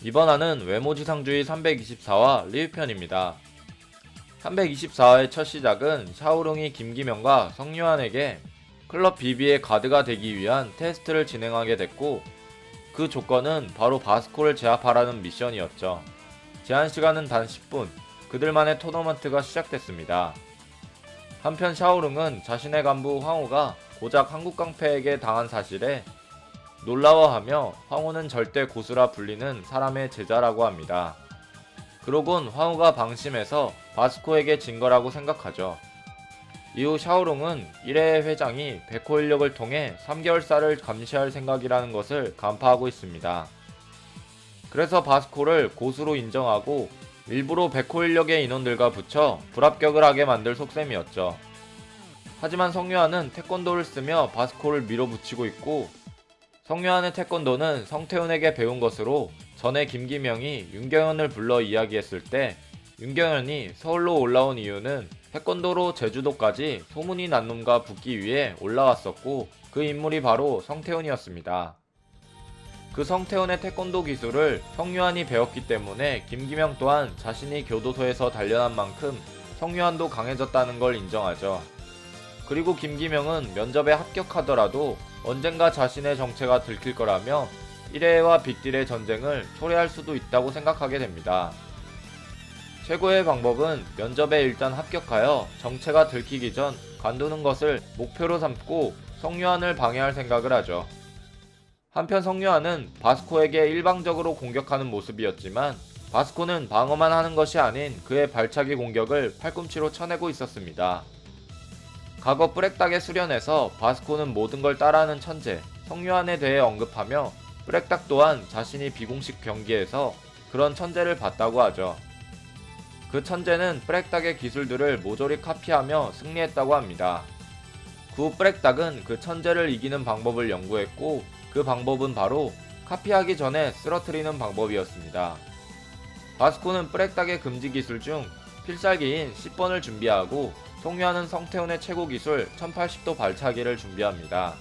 이번 화는 외모지상주의 324화 리뷰편입니다. 324화의 첫 시작은 샤오룽이 김기명과 성유한에게 클럽 BB의 가드가 되기 위한 테스트를 진행하게 됐고, 그 조건은 바로 바스코를 제압하라는 미션이었죠. 제한시간은 단 10분, 그들만의 토너먼트가 시작됐습니다. 한편 샤오룽은 자신의 간부 황후가 고작 한국 깡패에게 당한 사실에 놀라워하며 황후는 절대 고수라 불리는 사람의 제자라고 합니다. 그러곤 황후가 방심해서 바스코에게 진 거라고 생각하죠. 이후 샤오룽은 1회 회장이 백호 인력을 통해 3개월사를 감시할 생각이라는 것을 간파하고 있습니다. 그래서 바스코를 고수로 인정하고 일부러 백호 인력의 인원들과 붙여 불합격을 하게 만들 속셈이었죠. 하지만 성유한은 태권도를 쓰며 바스코를 밀어붙이고 있고, 성유한의 태권도는 성태훈에게 배운 것으로 전에 김기명이 윤경현을 불러 이야기했을 때 윤경현이 서울로 올라온 이유는 태권도로 제주도까지 소문이 난 놈과 붙기 위해 올라왔었고, 그 인물이 바로 성태훈이었습니다. 그 성태훈의 태권도 기술을 성유한이 배웠기 때문에 김기명 또한 자신이 교도소에서 단련한 만큼 성유한도 강해졌다는 걸 인정하죠. 그리고 김기명은 면접에 합격하더라도 언젠가 자신의 정체가 들킬 거라며 1회와 빅딜의 전쟁을 초래할 수도 있다고 생각하게 됩니다. 최고의 방법은 면접에 일단 합격하여 정체가 들키기 전 관두는 것을 목표로 삼고 성유한을 방해할 생각을 하죠. 한편 성유한은 바스코에게 일방적으로 공격하는 모습이었지만, 바스코는 방어만 하는 것이 아닌 그의 발차기 공격을 팔꿈치로 쳐내고 있었습니다. 과거 뿌렉닭의 수련에서 바스코는 모든 걸 따라하는 천재 성유한에 대해 언급하며, 뿌렉닭 또한 자신이 비공식 경기에서 그런 천재를 봤다고 하죠. 그 천재는 뿌렉닭의 기술들을 모조리 카피하며 승리했다고 합니다. 그 후 뿌렉닭은 그 천재를 이기는 방법을 연구했고, 그 방법은 바로 카피하기 전에 쓰러뜨리는 방법이었습니다. 바스코는 뿌렉닭의 금지 기술 중 필살기인 10번을 준비하고, 성유한은 성태훈의 최고 기술 1080도 발차기를 준비합니다.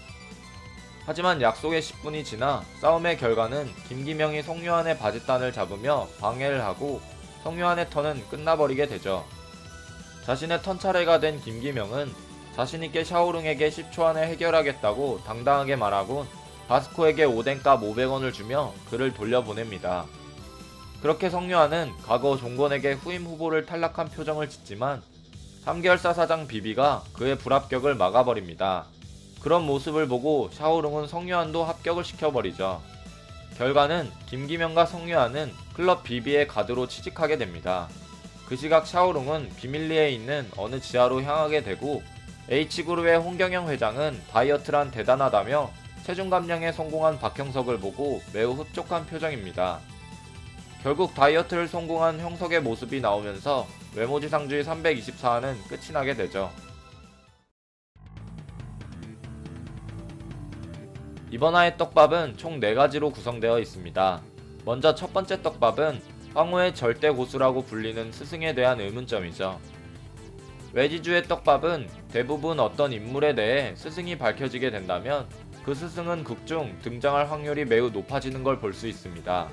하지만 약속의 10분이 지나 싸움의 결과는 김기명이 성유한의 바짓단을 잡으며 방해를 하고 성유한의 턴은 끝나버리게 되죠. 자신의 턴 차례가 된 김기명은 자신있게 샤오룽에게 10초 안에 해결하겠다고 당당하게 말하곤 바스코에게 오뎅값 500원을 주며 그를 돌려보냅니다. 그렇게 성유한은 과거 종건에게 후임 후보를 탈락한 표정을 짓지만 3개월사 사장 비비가 그의 불합격을 막아버립니다. 그런 모습을 보고 샤오룽은 성유한도 합격을 시켜버리죠. 결과는 김기명과 성유한은 클럽 비비의 가드로 취직하게 됩니다. 그 시각 샤오룽은 비밀리에 있는 어느 지하로 향하게 되고, H그룹의 홍경영 회장은 다이어트란 대단하다며 체중 감량에 성공한 박형석을 보고 매우 흡족한 표정입니다. 결국 다이어트를 성공한 형석의 모습이 나오면서 외모지상주의 324화는 끝이 나게 되죠. 이번 화의 떡밥은 총 4가지로 구성되어 있습니다. 먼저 첫 번째 떡밥은 황후의 절대 고수라고 불리는 스승에 대한 의문점이죠. 외지주의 떡밥은 대부분 어떤 인물에 대해 스승이 밝혀지게 된다면 그 스승은 극중 등장할 확률이 매우 높아지는 걸 볼 수 있습니다.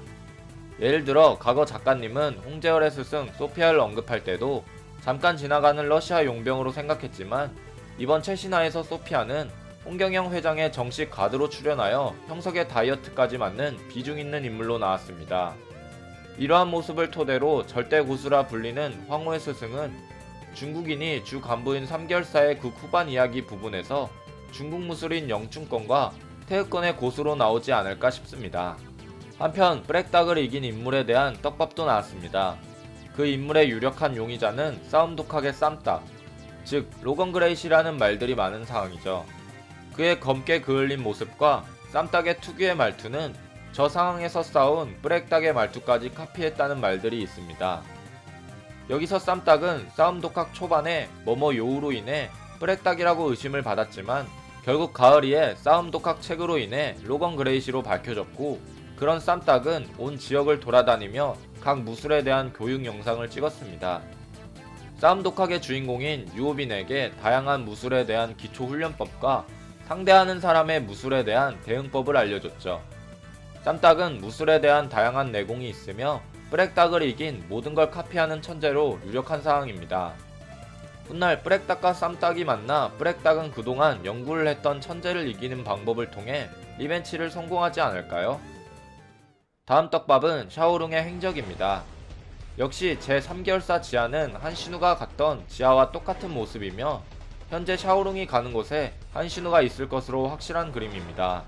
예를 들어 과거 작가님은 홍재열의 스승 소피아를 언급할 때도 잠깐 지나가는 러시아 용병으로 생각했지만, 이번 최신화에서 소피아는 홍경영 회장의 정식 가드로 출연하여 형석의 다이어트까지 맡는 비중 있는 인물로 나왔습니다. 이러한 모습을 토대로 절대 고수라 불리는 황후의 스승은 중국인이 주 간부인 3개월사의 극 후반 이야기 부분에서 중국 무술인 영춘권과 태흑권의 고수로 나오지 않을까 싶습니다. 한편 뿌렉닭을 이긴 인물에 대한 떡밥도 나왔습니다. 그 인물의 유력한 용의자는 싸움 독학의 쌈닭, 즉 로건 그레이시라는 말들이 많은 상황이죠. 그의 검게 그을린 모습과 쌈닭의 특유의 말투는 저 상황에서 싸운 뿌렉닭의 말투까지 카피했다는 말들이 있습니다. 여기서 쌈닭은 싸움 독학 초반에 뭐뭐 요우로 인해 뿌렉닭이라고 의심을 받았지만, 결국 가을이의 싸움 독학 책으로 인해 로건 그레이시로 밝혀졌고, 그런 쌈닭은 온 지역을 돌아다니며 각 무술에 대한 교육 영상을 찍었습니다. 싸움 독학의 주인공인 유호빈에게 다양한 무술에 대한 기초 훈련법과 상대하는 사람의 무술에 대한 대응법을 알려줬죠. 쌈딱은 무술에 대한 다양한 내공이 있으며 뿌렉닭을 이긴 모든 걸 카피하는 천재로 유력한 사항입니다. 훗날 뿌렉닭과 쌈딱이 만나 뿌렉닭은 그동안 연구를 했던 천재를 이기는 방법을 통해 리벤치를 성공하지 않을까요? 다음 떡밥은 샤오룽의 행적입니다. 역시 제3계열사 지하는 한신우가 갔던 지하와 똑같은 모습이며 현재 샤오룽이 가는 곳에 한신우가 있을 것으로 확실한 그림입니다.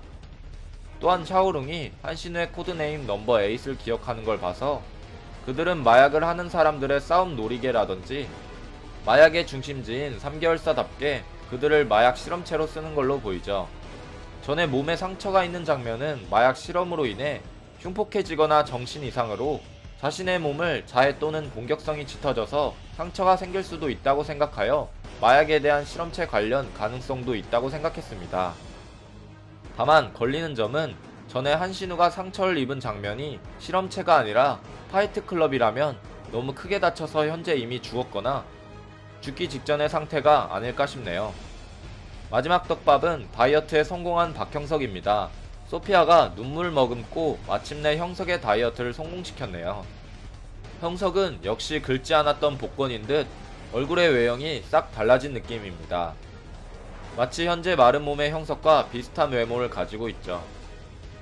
또한 샤오룽이 한신우의 코드네임 넘버 8을 기억하는 걸 봐서 그들은 마약을 하는 사람들의 싸움 놀이개라든지 마약의 중심지인 3계열사답게 그들을 마약 실험체로 쓰는 걸로 보이죠. 전에 몸에 상처가 있는 장면은 마약 실험으로 인해 흉폭해지거나 정신 이상으로 자신의 몸을 자해 또는 공격성이 짙어져서 상처가 생길 수도 있다고 생각하여 마약에 대한 실험체 관련 가능성도 있다고 생각했습니다. 다만 걸리는 점은 전에 한신우가 상처를 입은 장면이 실험체가 아니라 파이트 클럽이라면 너무 크게 다쳐서 현재 이미 죽었거나 죽기 직전의 상태가 아닐까 싶네요. 마지막 떡밥은 다이어트에 성공한 박형석입니다. 소피아가 눈물 머금고 마침내 형석의 다이어트를 성공시켰네요. 형석은 역시 긁지 않았던 복권인 듯 얼굴의 외형이 싹 달라진 느낌입니다. 마치 현재 마른 몸의 형석과 비슷한 외모를 가지고 있죠.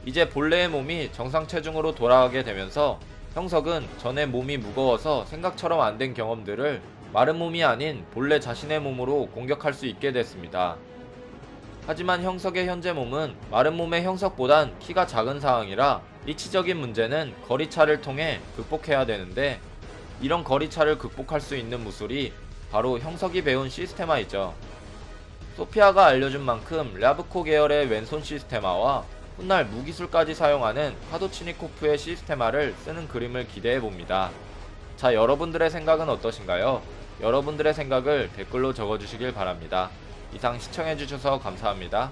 이제 본래의 몸이 정상 체중으로 돌아가게 되면서 형석은 전에 몸이 무거워서 생각처럼 안 된 경험들을 마른 몸이 아닌 본래 자신의 몸으로 공격할 수 있게 됐습니다. 하지만 형석의 현재 몸은 마른 몸의 형석보단 키가 작은 상황이라 이치적인 문제는 거리차를 통해 극복해야 되는데 이런 거리차를 극복할 수 있는 무술이 바로 형석이 배운 시스테마이죠. 소피아가 알려준 만큼 랴브코 계열의 왼손 시스테마와 훗날 무기술까지 사용하는 카도치니코프의 시스테마를 쓰는 그림을 기대해봅니다. 자, 여러분들의 생각은 어떠신가요? 여러분들의 생각을 댓글로 적어주시길 바랍니다. 이상 시청해주셔서 감사합니다.